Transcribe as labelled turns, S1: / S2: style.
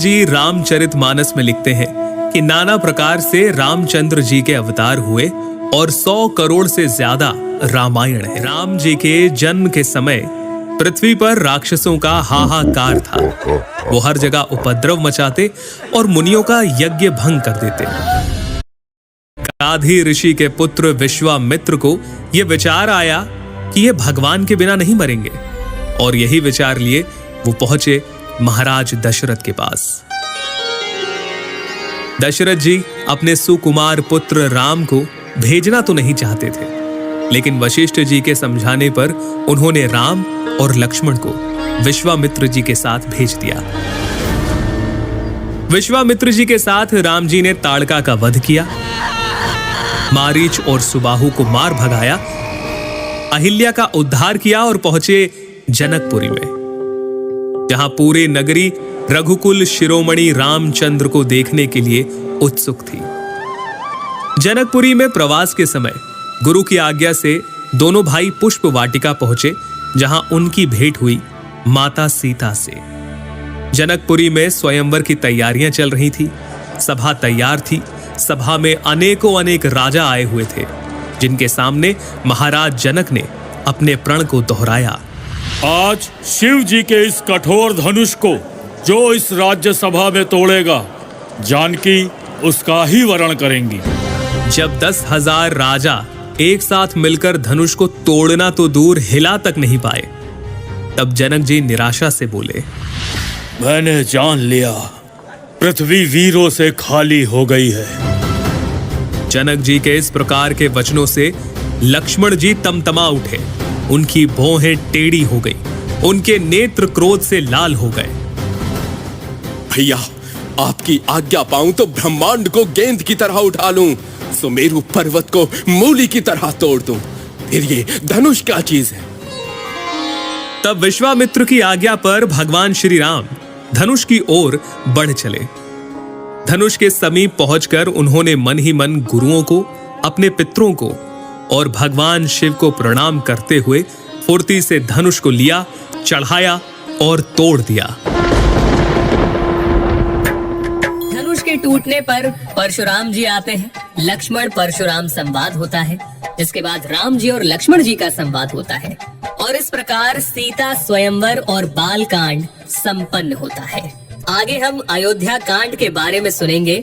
S1: जी रामचरितमानस में लिखते हैं कि नाना प्रकार से रामचंद्र जी के अवतार हुए और 100 करोड़ से ज्यादा रामायण है। राम जी के जन्म के समय पृथ्वी पर राक्षसों का हाहाकार था। वो हर जगह उपद्रव मचाते और मुनियों का यज्ञ भंग कर देते। गाधी ऋषि के पुत्र विश्वामित्र को यह विचार आया कि ये भगवान के बिना नहीं मरेंगे, और यही विचार लिए वो पहुंचे महाराज दशरथ के पास। दशरथ जी अपने सुकुमार पुत्र राम को भेजना तो नहीं चाहते थे, लेकिन वशिष्ठ जी के समझाने पर उन्होंने राम और लक्ष्मण को विश्वामित्र जी के साथ भेज दिया। विश्वामित्र जी के साथ राम जी ने ताड़का का वध किया, मारीच और सुबाहु को मार भगाया, अहिल्या का उद्धार किया और पहुंचे जनकपुरी में, जहां पूरी नगरी रघुकुल शिरोमणि रामचंद्र को देखने के लिए उत्सुक थी। जनकपुरी में प्रवास के समय गुरु की आज्ञा से दोनों भाई पुष्प वाटिका पहुंचे, जहां उनकी भेंट हुई माता सीता से। जनकपुरी में स्वयंवर की तैयारियां चल रही थी। सभा तैयार थी। सभा में अनेकों अनेक राजा आए हुए थे, जिनके सामने महाराज जनक ने अपने प्रण को दोहराया।
S2: आज शिव जी के इस कठोर धनुष को जो इस राज्य सभा में तोड़ेगा, जानकी उसका ही वरण करेंगी।
S1: जब 10,000 राजा एक साथ मिलकर धनुष को तोड़ना तो दूर हिला तक नहीं पाए, तब जनक जी निराशा से बोले,
S2: मैंने जान लिया पृथ्वी वीरों से खाली हो गई है।
S1: जनक जी के इस प्रकार के वचनों से लक्ष्मण जी तमतमा उठे। उनकी भौहें टेढ़ी हो गई, उनके नेत्र क्रोध से लाल हो गए।
S3: भैया, आपकी आज्ञा पाऊं तो ब्रह्मांड को गेंद की तरह उठा लूं, सुमेरु पर्वत को मूली की तरह तोड़ दूं, फिर ये धनुष क्या चीज है।
S1: तब विश्वामित्र की आज्ञा पर भगवान श्री राम धनुष की ओर बढ़ चले। धनुष के समीप पहुंचकर उन्होंने मन ही मन गुरुओं को, अपने पितरों को और भगवान शिव को प्रणाम करते हुए फुर्ती से धनुष को लिया, चढ़ाया और तोड़ दिया।
S4: धनुष के टूटने पर परशुराम जी आते हैं। लक्ष्मण परशुराम संवाद होता है, जिसके बाद राम जी और लक्ष्मण जी का संवाद होता है, और इस प्रकार सीता स्वयंवर और बाल कांड संपन्न होता है। आगे हम अयोध्या कांड के बारे में सुनेंगे।